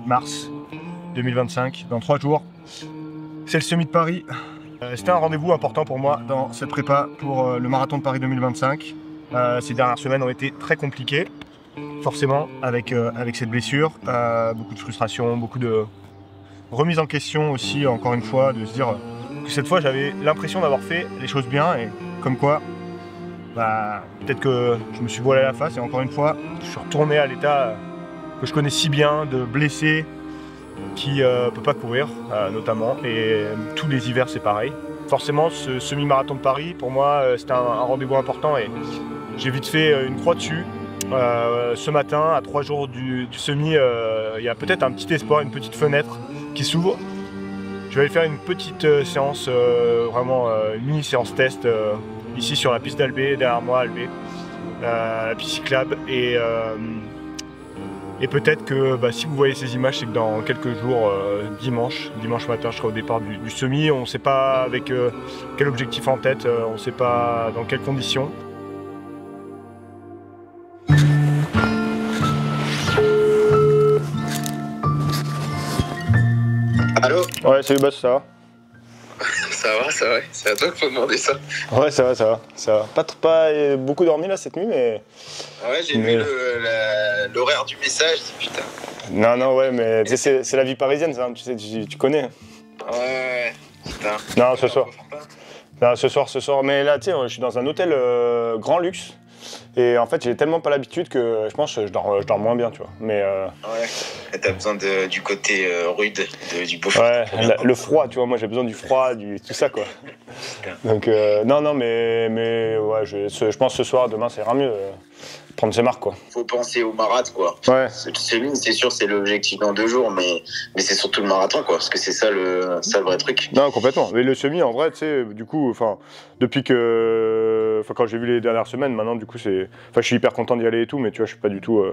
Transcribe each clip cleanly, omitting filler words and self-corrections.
mars 2025, dans 3 jours. C'est le semi de Paris. C'était un rendez-vous important pour moi dans cette prépa pour le marathon de Paris 2025. Ces dernières semaines ont été très compliquées, forcément, avec cette blessure. Beaucoup de frustration, beaucoup de remise en question aussi, encore une fois, de se dire que cette fois j'avais l'impression d'avoir fait les choses bien et comme quoi, peut-être que je me suis voilé la face et encore une fois, je suis retourné à l'état que je connais si bien, de blessé, qui peut pas courir notamment, et tous les hivers c'est pareil. Forcément ce semi-marathon de Paris pour moi c'était un rendez-vous important et j'ai vite fait une croix dessus. Ce matin, à 3 jours du semi, il y a peut-être un petit espoir, une petite fenêtre qui s'ouvre. Je vais aller faire une petite séance, vraiment une mini séance test ici sur la piste d'Albé, derrière moi Albé, la piste cyclable et peut-être que si vous voyez ces images, c'est que dans quelques jours, dimanche matin, je serai au départ du semi. On ne sait pas avec quel objectif en tête, on ne sait pas dans quelles conditions. Allô? Ouais, salut Boss, ça va? Ça va, c'est à toi qu'il faut demander ça. Ouais, ça va. Pas beaucoup dormi là cette nuit, mais... Ouais, j'ai vu l'horaire du message, putain. Non, ouais, mais tu sais, c'est la vie parisienne, ça, tu sais, tu connais. Ouais, putain. Non, ce soir. Non, ce soir. Mais là, tu sais, je suis dans un hôtel grand luxe. Et en fait, j'ai tellement pas l'habitude que je pense que je dors moins bien, tu vois. Mais Ouais, t'as besoin du côté rude, du beau. Ouais, le froid, tu vois. Moi, j'ai besoin du froid, tout ça, quoi. Donc, non, mais ouais, je pense que ce soir, demain, ça ira mieux. Prendre ses marques, quoi. Faut penser au marathon, quoi. Ouais. C'est sûr, c'est l'objectif dans 2 jours, mais c'est surtout le marathon, quoi. Parce que c'est ça le vrai truc. Non, complètement. Mais le semi, en vrai, tu sais, du coup, depuis que... quand j'ai vu les dernières semaines, maintenant, du coup, je suis hyper content d'y aller et tout, mais tu vois, je suis pas du tout...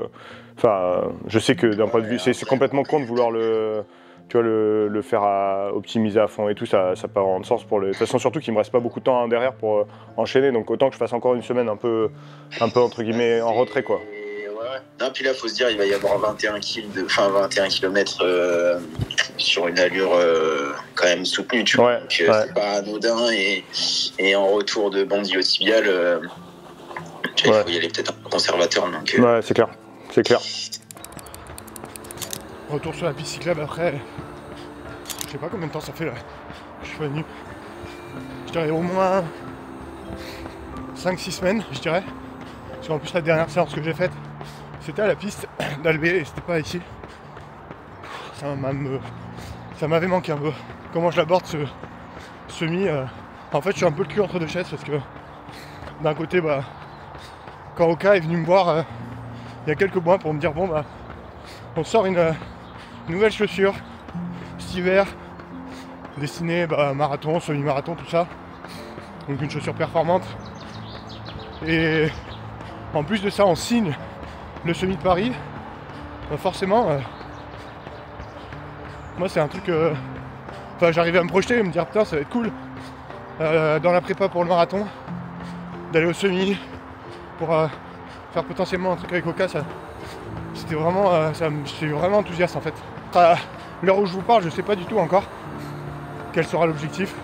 je sais que d'un point de vue... C'est complètement con de vouloir le faire optimiser à fond et tout, ça peut avoir de sens pour le... De toute façon, surtout qu'il me reste pas beaucoup de temps derrière pour enchaîner, donc autant que je fasse encore une semaine un peu entre guillemets en retrait, quoi. Ouais. Non, puis là, faut se dire, il va y avoir 21 km sur une allure quand même soutenue, tu vois. Ouais, Donc, c'est pas anodin et en retour de bandit au tibial, il faut y aller peut-être un peu conservateur. Donc, Ouais, c'est clair. Retour sur la piste cyclable après, je sais pas combien de temps ça fait là, je suis venu, je dirais au moins 5-6 semaines, je dirais, parce qu'en plus la dernière séance que j'ai faite, c'était à la piste d'Albé et c'était pas ici. Ça m'avait manqué un peu. Comment je l'aborde ce semi, en fait je suis un peu le cul entre 2 chaises parce que d'un côté, quand Oka est venu me voir il y a quelques mois pour me dire bon on sort une nouvelle chaussure cet hiver destinée marathon, semi-marathon, tout ça. Donc une chaussure performante. Et en plus de ça, on signe le semi de Paris. Forcément, moi c'est un truc... j'arrivais à me projeter et me dire putain ça va être cool dans la prépa pour le marathon d'aller au semi pour faire potentiellement un truc avec Oka. C'était vraiment, j'étais vraiment enthousiaste en fait. À l'heure où je vous parle, je sais pas du tout encore quel sera l'objectif,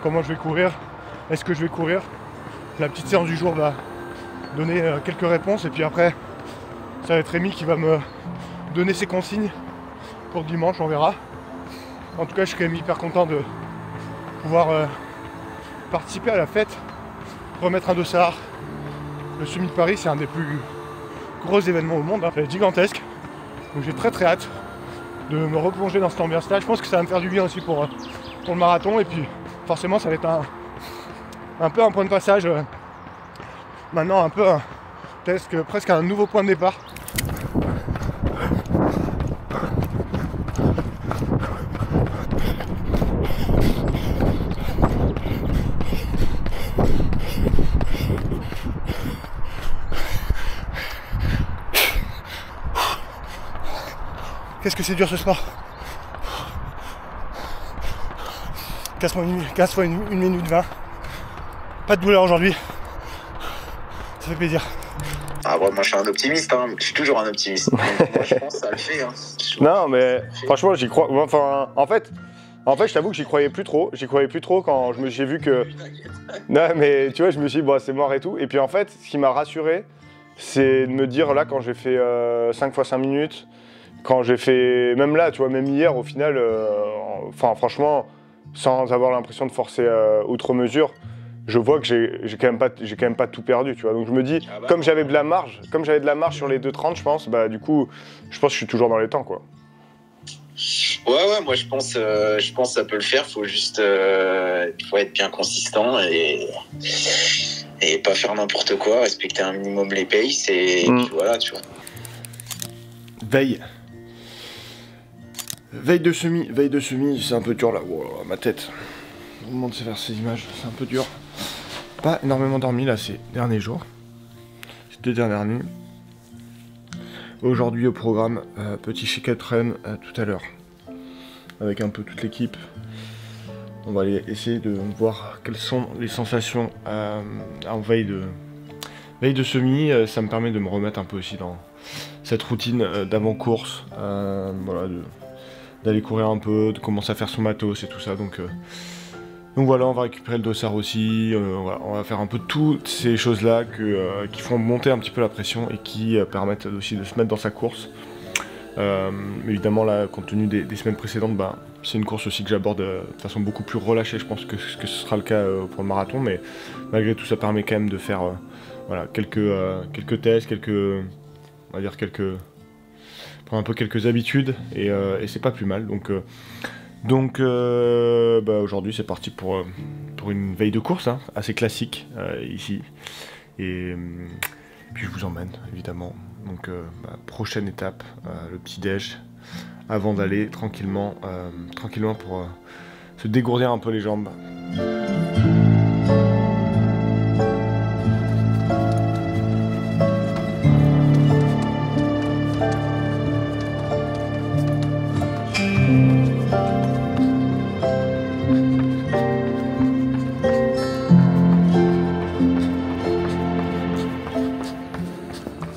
comment je vais courir, est-ce que je vais courir. La petite séance du jour va donner quelques réponses et puis après ça va être Rémi qui va me donner ses consignes pour dimanche, on verra. En tout cas, je suis quand même hyper content de pouvoir participer à la fête, remettre un dossard. Le semi de Paris, c'est un des plus gros événements au monde, c'est gigantesque. Donc j'ai très hâte de me replonger dans cette ambiance-là. Je pense que ça va me faire du bien aussi pour le marathon. Et puis forcément, ça va être un peu un point de passage. Maintenant, un peu presque un nouveau point de départ. Qu'est-ce que c'est dur ce sport. 15 fois 1 minute 20. Pas de douleur aujourd'hui. Ça fait plaisir. Ah ouais, moi je suis un optimiste, hein. Je suis toujours un optimiste. Donc, moi je pense que ça le fait. Hein. Non, mais franchement, j'y crois. Enfin, en fait, je t'avoue que j'y croyais plus trop. J'y croyais plus trop quand j'ai vu que. Non, mais tu vois, je me suis dit, bon, c'est mort et tout. Et puis en fait, ce qui m'a rassuré, c'est de me dire là, quand j'ai fait 5 fois 5 minutes, quand j'ai fait. Même là, tu vois, même hier, au final, enfin, franchement, sans avoir l'impression de forcer outre mesure, je vois que j'ai quand même pas tout perdu, tu vois. Donc je me dis, comme j'avais de la marge sur les 2,30, je pense, bah du coup, je pense que je suis toujours dans les temps, quoi. Ouais, moi je pense que ça peut le faire. Faut juste faut être bien consistant et pas faire n'importe quoi, respecter un minimum les paces et puis voilà, tu vois. Veille de semi, c'est un peu dur là. Wow, ma tête. Tout le monde sait faire ces images, c'est un peu dur. Pas énormément dormi là ces derniers jours. Ces 2 dernières nuits. Aujourd'hui au programme, petit shake-up run tout à l'heure. Avec un peu toute l'équipe. On va aller essayer de voir quelles sont les sensations en veille de semi. Ça me permet de me remettre un peu aussi dans cette routine d'avant-course. Voilà, d'aller courir un peu, de commencer à faire son matos et tout ça. Donc voilà, on va récupérer le dossard aussi. Voilà, on va faire un peu toutes ces choses-là qui font monter un petit peu la pression et qui permettent aussi de se mettre dans sa course. Évidemment là, compte tenu des semaines précédentes, bah, c'est une course aussi que j'aborde de façon beaucoup plus relâchée, je pense que ce sera le cas pour le marathon, mais malgré tout ça permet quand même de faire voilà, quelques tests, on va dire prendre un peu quelques habitudes et c'est pas plus mal. Donc bah, aujourd'hui c'est parti pour une veille de course hein, assez classique ici et puis je vous emmène évidemment. Donc prochaine étape, le petit déj, avant d'aller tranquillement pour se dégourdir un peu les jambes.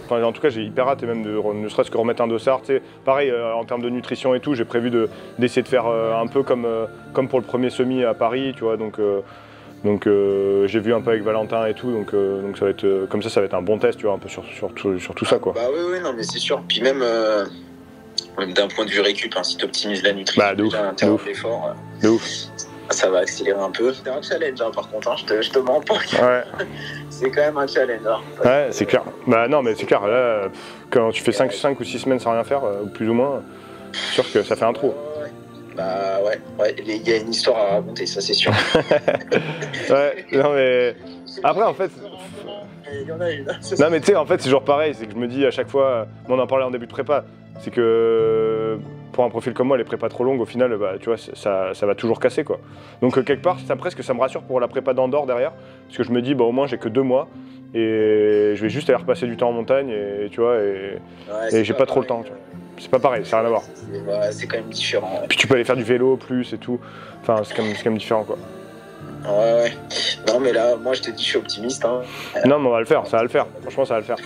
Enfin, en tout cas, j'ai hyper hâte et même ne serait-ce que remettre un dossard. Tu sais, pareil, en termes de nutrition et tout, j'ai prévu d'essayer de faire un peu comme pour le premier semi à Paris, tu vois. Donc j'ai vu un peu avec Valentin et tout, donc ça va être comme ça va être un bon test, tu vois, un peu sur tout ça, quoi. Bah oui, non, mais c'est sûr. Puis même d'un point de vue récup, hein, si tu optimises la nutrition, bah, de ouf. l'effort, de ouf. Ça va accélérer un peu. C'est un challenge, hein, par contre, hein, je te mens pas. Ouais. C'est quand même un challenge. Hein, ouais, c'est clair. Bah non, mais c'est clair, là, quand tu fais 5 ou 6 semaines sans rien faire, plus ou moins, c'est sûr que ça fait un trou. Bah ouais, il y a une histoire à raconter, ça c'est sûr. Ouais, non mais... Après, en fait... Il y en a une. Non mais tu sais, en fait, c'est toujours pareil, c'est que je me dis à chaque fois, on en parlait en début de prépa, c'est que pour un profil comme moi, les prépas trop longues, au final, bah, tu vois, ça va toujours casser, quoi. Donc quelque part, ça me rassure pour la prépa d'Andorre derrière, parce que je me dis, bah au moins j'ai que 2 mois, et je vais juste aller repasser du temps en montagne, et tu vois, et j'ai pas trop le temps, tu vois. C'est pas pareil, ça n'a rien à voir. Ouais, c'est quand même différent. Ouais. Puis tu peux aller faire du vélo plus et tout, enfin c'est quand même différent, quoi. Ouais. Non mais là, moi je te dis, je suis optimiste. Hein. Non mais on va le faire, ça va le faire, franchement ça va le faire.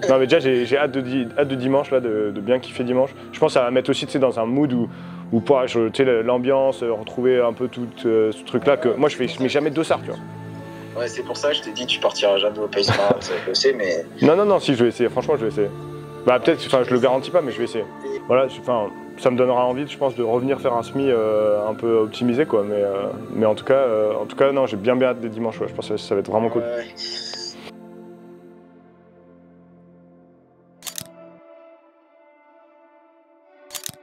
Non mais déjà j'ai hâte de dimanche, là, de bien kiffer dimanche. Je pense que ça va mettre aussi, tu sais, dans un mood où tu sais, l'ambiance, retrouver un peu tout ce truc-là que moi je mets jamais de dossard, tu vois. Ouais, c'est pour ça que je t'ai dit, tu partiras jamais au Pace Marathon, je sais, mais... Non, si, je vais essayer, franchement je vais essayer. Bah peut-être, enfin je le garantis pas, mais je vais essayer. Voilà, enfin, ça me donnera envie, je pense, de revenir faire un semi un peu optimisé, quoi. Mais en tout cas, non, j'ai bien hâte des dimanches, ouais. Je pense que ça va être vraiment cool. Ouais.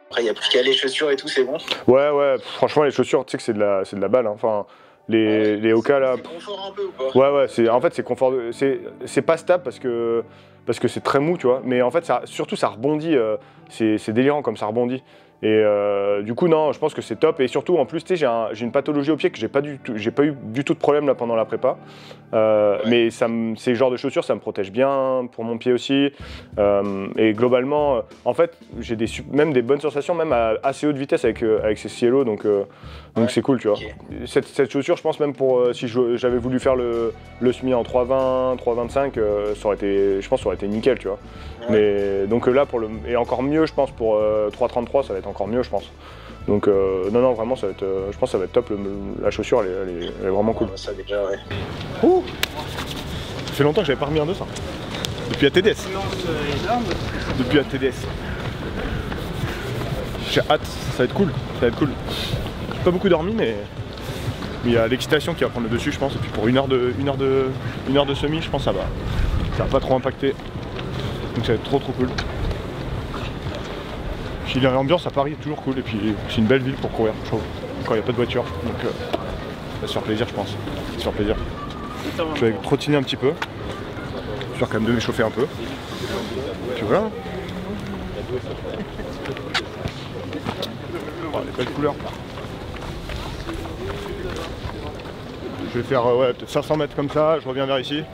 Après, il n'y a plus qu'à les chaussures et tout, c'est bon. Ouais, franchement, les chaussures, tu sais que c'est de la balle, hein. Enfin, les Hoka là. C'est confort un peu ou pas? Ouais, en fait, c'est confort. C'est pas stable parce que c'est très mou, tu vois. Mais en fait, surtout, ça rebondit. C'est délirant comme ça rebondit. Et du coup non, je pense que c'est top. Et surtout en plus j'ai une pathologie au pied que j'ai pas eu du tout de problème là pendant la prépa. Mais ces genres de chaussures ça me protège bien pour mon pied aussi. Et globalement, en fait j'ai même des bonnes sensations même à assez haute vitesse avec ces Cielo, donc c'est cool, tu vois. Okay. Cette chaussure, je pense même pour si j'avais voulu faire le semi en 3,20, 3,25, je pense ça aurait été nickel, tu vois. Mais donc là et encore mieux, je pense pour 3,33, ça va être encore mieux, je pense. Donc non vraiment ça va être, je pense que ça va être top. La chaussure elle est vraiment cool. Ça déjà ouais. Ouh, ça fait longtemps que j'avais pas remis un 200. Depuis ATDS. Depuis ATDS. J'ai hâte, ça va être cool. Ça va être cool. J'ai pas beaucoup dormi mais il y a l'excitation qui va prendre le dessus, je pense. Et puis pour une heure de semi, je pense que ça va pas trop impacter. Donc ça va être trop cool. Puis l'ambiance à Paris est toujours cool et puis c'est une belle ville pour courir, je trouve, quand il n'y a pas de voiture. Donc ça va se faire plaisir, je pense. Ça va se faire plaisir. Je vais trottiner un petit peu. J'espère quand même de m'échauffer un peu. Puis voilà. Oh, les belles couleurs. Je vais faire peut-être 500 mètres comme ça, je reviens vers ici.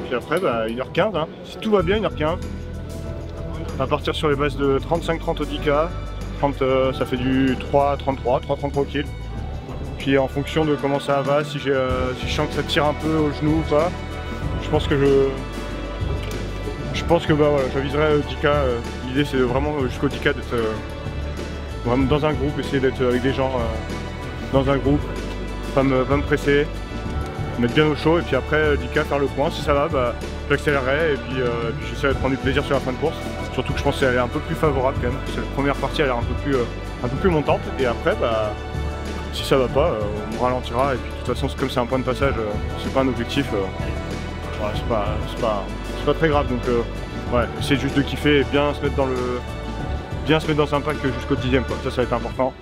Puis après, 1h15, hein. Si tout va bien, 1h15. On va partir sur les bases de 35-30 au 10K. 30, ça fait du 3,33, 3,33 kg. Puis en fonction de comment ça va, si je sens que ça tire un peu au genou ou pas, je pense que voilà, j'aviserai 10K. L'idée c'est vraiment jusqu'au 10K d'être vraiment dans un groupe, essayer d'être avec des gens dans un groupe, pas me presser, mettre bien au chaud et puis après 10K faire le point. Si ça va, j'accélérerai et puis j'essaierai de prendre du plaisir sur la fin de course. Surtout que je pense qu'elle est un peu plus favorable quand même, parce que la première partie elle est un peu plus montante et après si ça va pas, on ralentira et puis de toute façon comme c'est un point de passage, c'est pas un objectif, c'est pas très grave, donc ouais, c'est juste de kiffer et bien se mettre dans un pack jusqu'au 10e quoi. Ça va être important.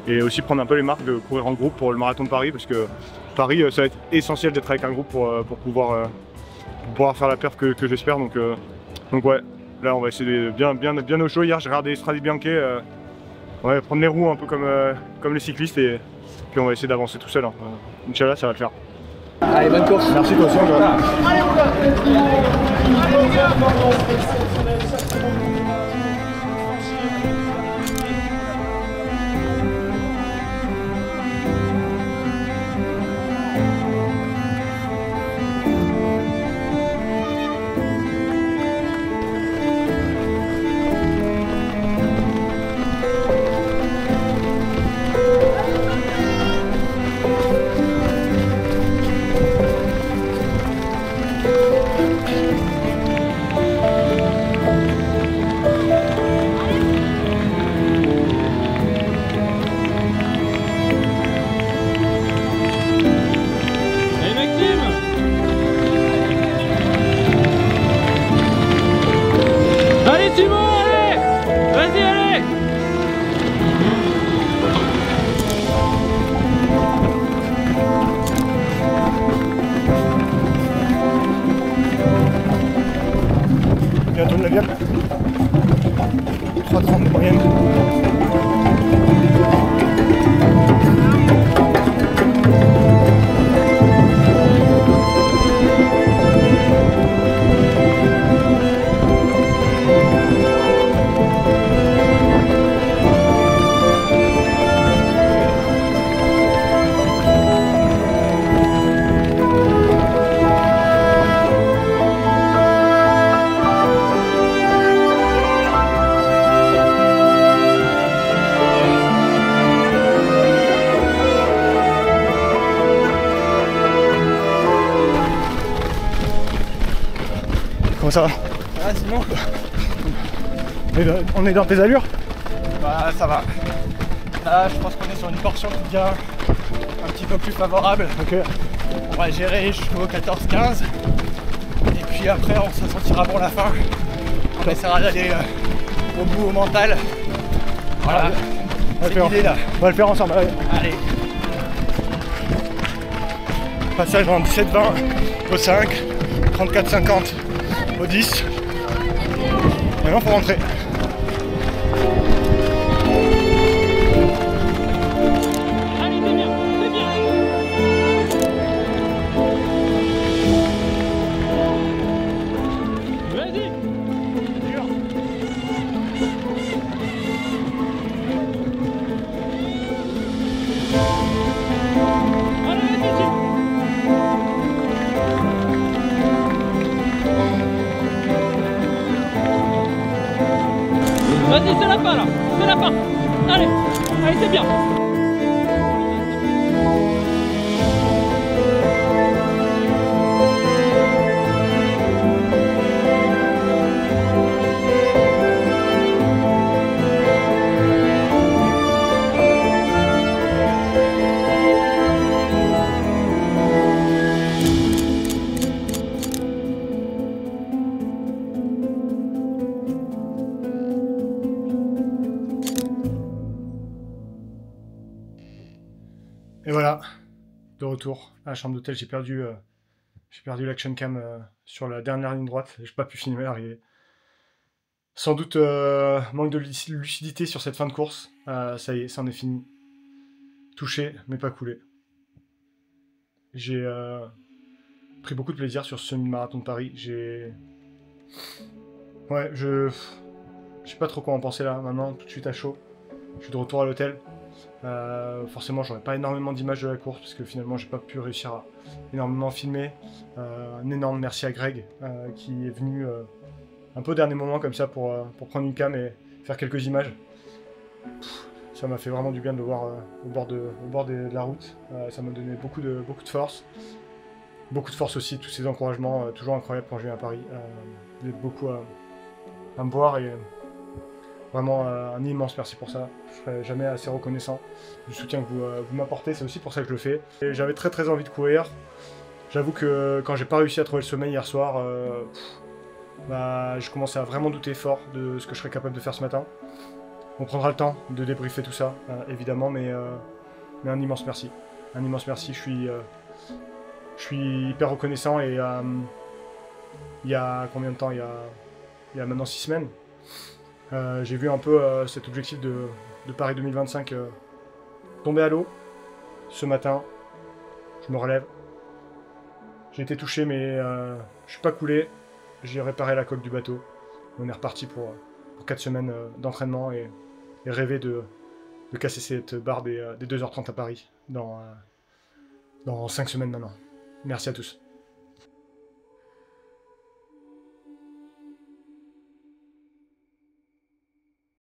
Et aussi prendre un peu les marques de courir en groupe pour le marathon de Paris, parce que Paris ça va être essentiel d'être avec un groupe pour pouvoir faire la perf que j'espère, donc ouais, là on va essayer de bien au chaud. Hier j'ai regardé Strade Bianche, ouais, prendre les roues un peu comme les cyclistes et puis on va essayer d'avancer tout seul. Hein. Inch'Allah, ça va le faire. Allez, bonne course. Merci toi aussi. Bientôt de la viande. 3,30 de moyenne. Comment ça va? Ah sinon on est dans tes allures? Bah ça va. Là je pense qu'on est sur une portion qui devient un petit peu plus favorable. Ok. On va gérer jusqu'au 14-15. Et puis après on se sentira pour la fin. On essaiera d'aller au bout au mental. Voilà, c'est l'idée là. On va le faire ensemble. Allez. Allez. Passage en 17-20 au 5, 34-50 au 10. Maintenant, faut rentrer. Allez, c'est bien, c'est bien. Vas-y. Allez, vas-y. Vas-y, c'est la fin là, c'est la fin. Allez, allez, c'est bien. Et voilà, de retour à la chambre d'hôtel. J'ai perdu l'action cam sur la dernière ligne droite. J'ai pas pu filmer l'arrivée. Sans doute manque de lucidité sur cette fin de course. Ça y est, ça en est fini. Touché, mais pas coulé. J'ai pris beaucoup de plaisir sur ce semi-marathon de Paris. Ouais, je sais pas trop quoi en penser là, maintenant, tout de suite à chaud. Je suis de retour à l'hôtel. Forcément, j'aurais pas énormément d'images de la course parce que finalement, j'ai pas pu réussir à énormément filmer. Un énorme merci à Greg qui est venu un peu au dernier moment comme ça pour prendre une cam et faire quelques images. Ça m'a fait vraiment du bien de le voir au bord de la route. Ça m'a donné beaucoup de force. Beaucoup de force aussi, tous ces encouragements, toujours incroyables quand je viens à Paris. Vous êtes beaucoup à me voir et vraiment un immense merci pour ça. Je serai jamais assez reconnaissant du soutien que vous m'apportez, c'est aussi pour ça que je le fais. J'avais très envie de courir. J'avoue que quand j'ai pas réussi à trouver le sommeil hier soir, je commençais à vraiment douter fort de ce que je serais capable de faire ce matin. On prendra le temps de débriefer tout ça, évidemment, mais un immense merci. Un immense merci, je suis hyper reconnaissant et il y a combien de temps? Il y a maintenant 6 semaines. J'ai vu un peu cet objectif de Paris 2025 tomber à l'eau. Ce matin, je me relève. J'ai été touché, mais je suis pas coulé. J'ai réparé la coque du bateau. On est reparti pour 4 semaines d'entraînement et rêver de casser cette barre des 2h30 à Paris dans 5 semaines maintenant. Merci à tous.